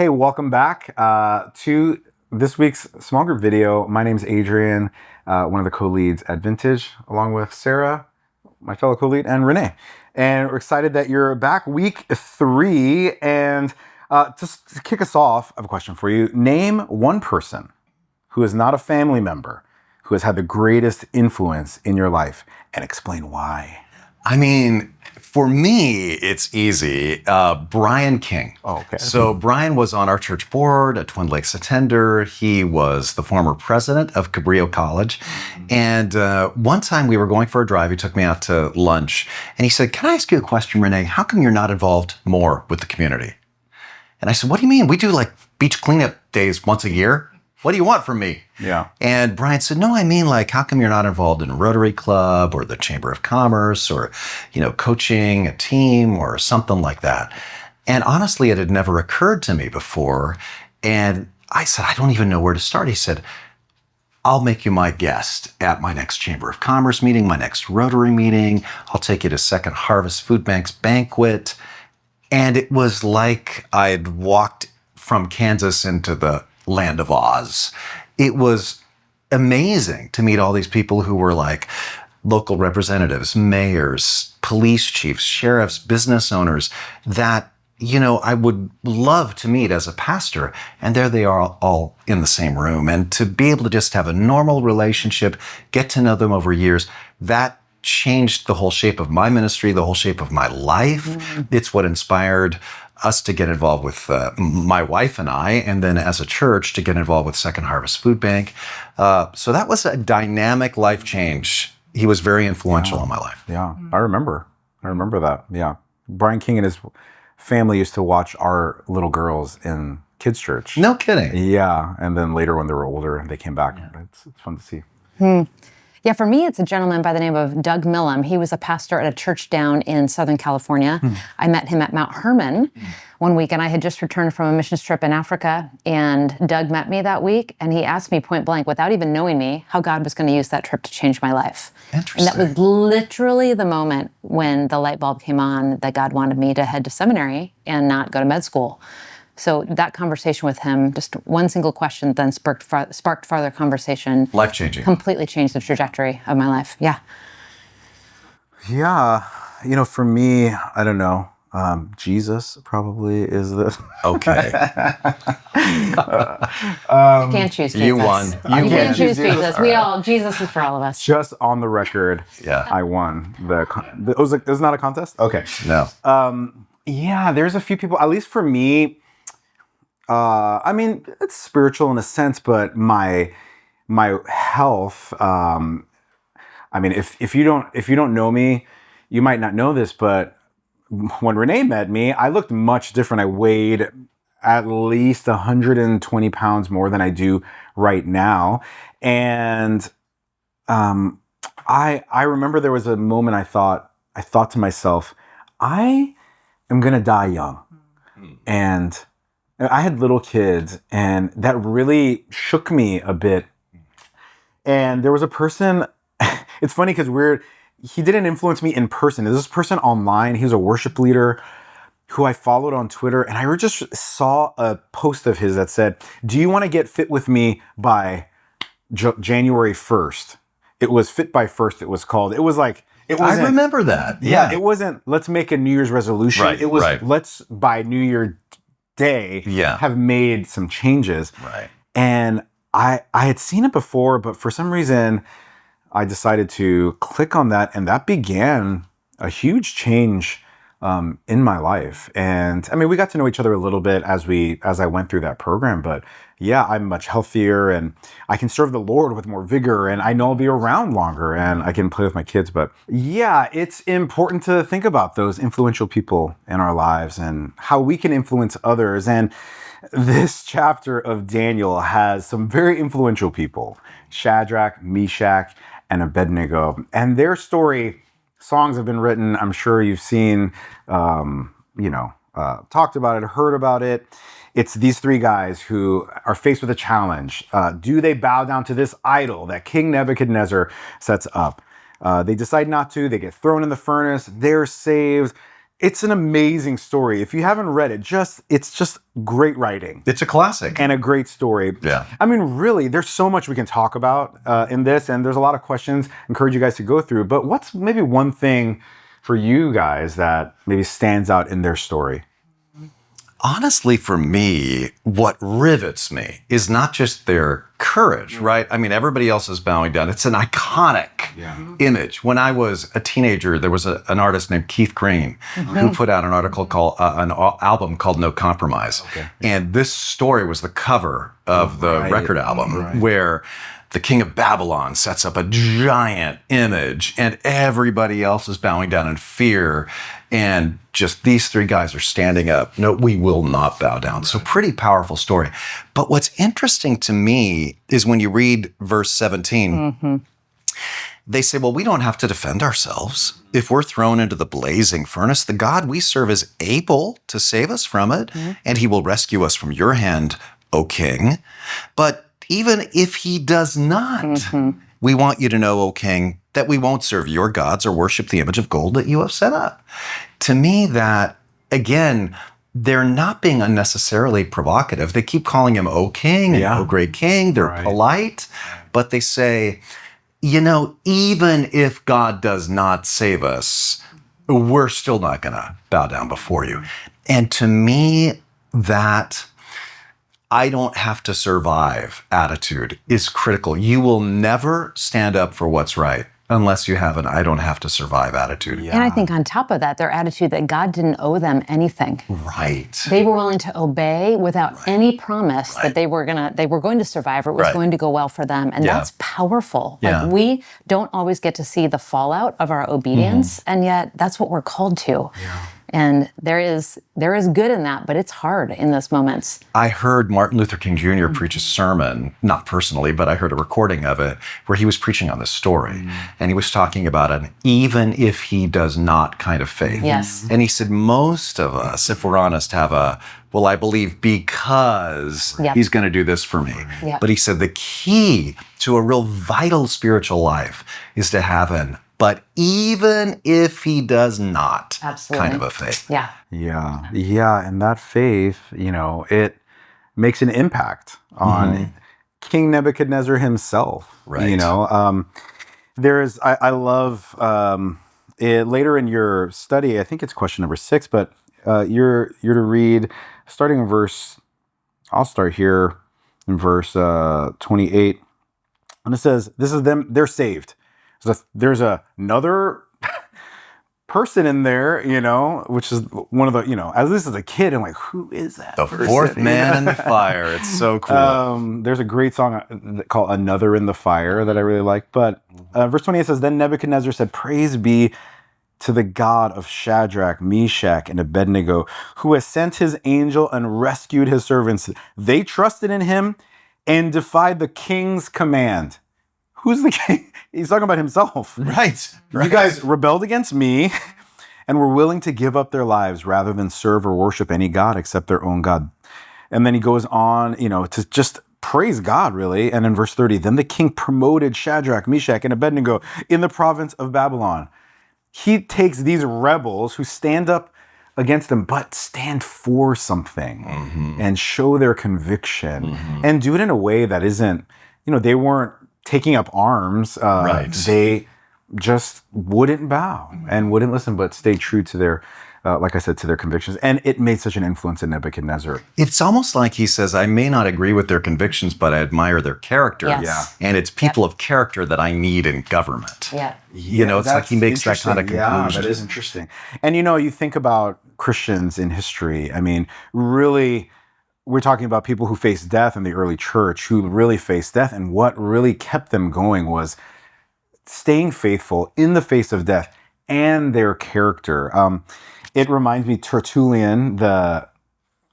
Hey, welcome back to this week's small group video. My name's Adrian, one of the co-leads at Vintage, along with Sarah, my fellow co-lead, and Renee. And we're excited that you're back week 3. And just to kick us off, I have a question for you. Name one person who is not a family member who has had the greatest influence in your life and explain why. I mean, for me, it's easy. Brian King. Oh, okay. So Brian was on our church board, a Twin Lakes attender. He was the former president of Cabrillo College. And one time we were going for a drive. He took me out to lunch. And he said, "Can I ask you a question, Renee? How come you're not involved more with the community?" And I said, "What do you mean? We do like beach cleanup days once a year. What do you want from me?" Yeah. And Brian said, "No, I mean, like, how come you're not involved in a Rotary Club or the Chamber of Commerce or, coaching a team or something like that?" And honestly, it had never occurred to me before. And I said, "I don't even know where to start." He said, "I'll make you my guest at my next Chamber of Commerce meeting, my next Rotary meeting. I'll take you to Second Harvest Food Bank's banquet." And it was like I'd walked from Kansas into the Land of Oz. It was amazing to meet all these people who were like local representatives, mayors, police chiefs, sheriffs, business owners that, I would love to meet as a pastor. And there they are all in the same room. And to be able to just have a normal relationship, get to know them over years, that changed the whole shape of my ministry, the whole shape of my life. Mm-hmm. It's what inspired us to get involved with my wife and I, and then as a church to get involved with Second Harvest Food Bank. So that was a dynamic life change. He was very influential in my life. Yeah, I remember that. Yeah. Brian King and his family used to watch our little girls in kids' church. No kidding. Yeah, and then later when they were older, they came back. Yeah. It's fun to see. Yeah, for me, it's a gentleman by the name of Doug Millam. He was a pastor at a church down in Southern California. I met him at Mount Hermon one week, and I had just returned from a missions trip in Africa, and Doug met me that week, and he asked me point blank, without even knowing me, how God was going to use that trip to change my life. Interesting. And that was literally the moment when the light bulb came on that God wanted me to head to seminary and not go to med school. So that conversation with him, just one single question, then sparked farther conversation. Life-changing. Completely changed the trajectory of my life. Yeah. Yeah. For me, I don't know. Jesus probably is the... Okay. You can't choose Jesus. You won. You can't choose Jesus. Jesus is for all of us. Just on the record, yeah, I won. It was not a contest? Okay. No. Yeah, there's a few people, at least for me, it's spiritual in a sense, but my health, if you don't know me, you might not know this, but when Renee met me, I looked much different. I weighed at least 120 pounds more than I do right now. And I remember there was a moment I thought to myself, I am going to die young. And I had little kids, and that really shook me a bit. And there was a person, it's funny because he didn't influence me in person. There's this person online, he was a worship leader who I followed on Twitter, and I just saw a post of his that said, "Do you want to get fit with me by January 1st? It was Fit by First, it was called. It was like, I remember that. Yeah, it wasn't, let's make a New Year's resolution. Right, it was, let's, by New Year Day, have made some changes. Right. And I had seen it before, but for some reason, I decided to click on that, and that began a huge change in my life. And we got to know each other a little bit as I went through that program, but yeah, I'm much healthier, and I can serve the Lord with more vigor, and I know I'll be around longer, and I can play with my kids. But yeah, it's important to think about those influential people in our lives and how we can influence others. And this chapter of Daniel has some very influential people: Shadrach, Meshach, and Abednego. And their story, songs have been written. I'm sure you've seen, talked about it, heard about it. It's these three guys who are faced with a challenge. Do they bow down to this idol that King Nebuchadnezzar sets up? They decide not to. They get thrown in the furnace. They're saved. It's an amazing story. If you haven't read it, it's just great writing It's a classic. and a great story. Yeah. I mean, really, there's so much we can talk about in this, and there's a lot of questions. Encourage you guys to go through. But what's maybe one thing for you guys that maybe stands out in their story? Honestly, for me, what rivets me is not just their courage, right? I mean, everybody else is bowing down. It's an iconic image. When I was a teenager, there was an artist named Keith Green who put out an article called an album called No Compromise. And this story was the cover of the record album where the king of Babylon sets up a giant image and everybody else is bowing down in fear. And just these three guys are standing up. No, we will not bow down. So pretty powerful story. But what's interesting to me is when you read verse 17, they say, well, we don't have to defend ourselves. If we're thrown into the blazing furnace, the God we serve is able to save us from it, and he will rescue us from your hand, O king. But even if he does not, we want you to know, O king, that we won't serve your gods or worship the image of gold that you have set up. To me, that, again, they're not being unnecessarily provocative. They keep calling him O king and O great king. They're polite, but they say, you know, even if God does not save us, we're still not going to bow down before you. And to me, that I don't have to survive attitude is critical. You will never stand up for what's right unless you have an I don't have to survive attitude. And I think on top of that, their attitude that God didn't owe them anything. Right. They were willing to obey without any promise that they were going to survive or it was going to go well for them. And that's powerful. Like we don't always get to see the fallout of our obedience, and yet that's what we're called to. And there is good in that, but it's hard in those moments. I heard Martin Luther King Jr. preach a sermon, not personally, but I heard a recording of it, where he was preaching on this story. And he was talking about an even if he does not kind of faith. Yes. And he said, most of us, if we're honest, have a, well, I believe because he's going to do this for me. But he said the key to a real vital spiritual life is to have an but even if he does not, kind of a faith. Yeah. And that faith, you know, it makes an impact on King Nebuchadnezzar himself. You know, I love it later in your study, I think it's question number 6, but you're to read starting in I'll start here in verse 28. And it says, this is them, they're saved. So there's another person in there, you know, which is one of the, you know, as this is a kid, I'm like, who is that? The fourth man in the fire. It's so cool. There's a great song called Another in the Fire that I really like. But verse 28 says, then Nebuchadnezzar said, praise be to the God of Shadrach, Meshach, and Abednego, who has sent his angel and rescued his servants. They trusted in him and defied the king's command. Who's the king? He's talking about himself. Right. You guys rebelled against me and were willing to give up their lives rather than serve or worship any God except their own God. And then he goes on, you know, to just praise God, really. And in verse 30, then the king promoted Shadrach, Meshach, and Abednego in the province of Babylon. He takes these rebels who stand up against them, but stand for something and show their conviction and do it in a way that isn't, you know, they weren't taking up arms. They just wouldn't bow and wouldn't listen, but stay true to their, like I said, to their convictions. And it made such an influence in Nebuchadnezzar. It's almost like he says, I may not agree with their convictions, but I admire their character. And it's people of character that I need in government. You know, it's like he makes that kind of conclusion. Yeah, that is interesting. And, you know, you think about Christians in history. I mean, really, we're talking about people who faced death in the early church, who really faced death. And what really kept them going was staying faithful in the face of death and their character. It reminds me, Tertullian, the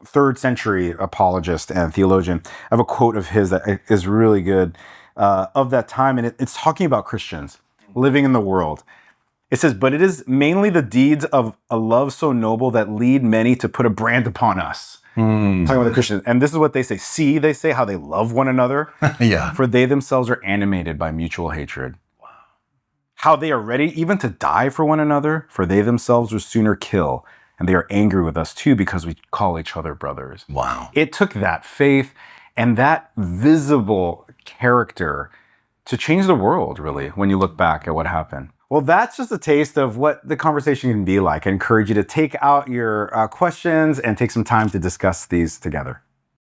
3rd century apologist and theologian, I have a quote of his that is really good of that time. And it's talking about Christians living in the world. It says, but it is mainly the deeds of a love so noble that lead many to put a brand upon us. Talking about the Christians. And this is what they say. See, they say how they love one another. For they themselves are animated by mutual hatred. how they are ready even to die for one another, for they themselves would sooner kill, and they are angry with us too because we call each other brothers. Wow. It took that faith and that visible character to change the world, really, when you look back at what happened. Well, that's just a taste of what the conversation can be like. I encourage you to take out your questions and take some time to discuss these together.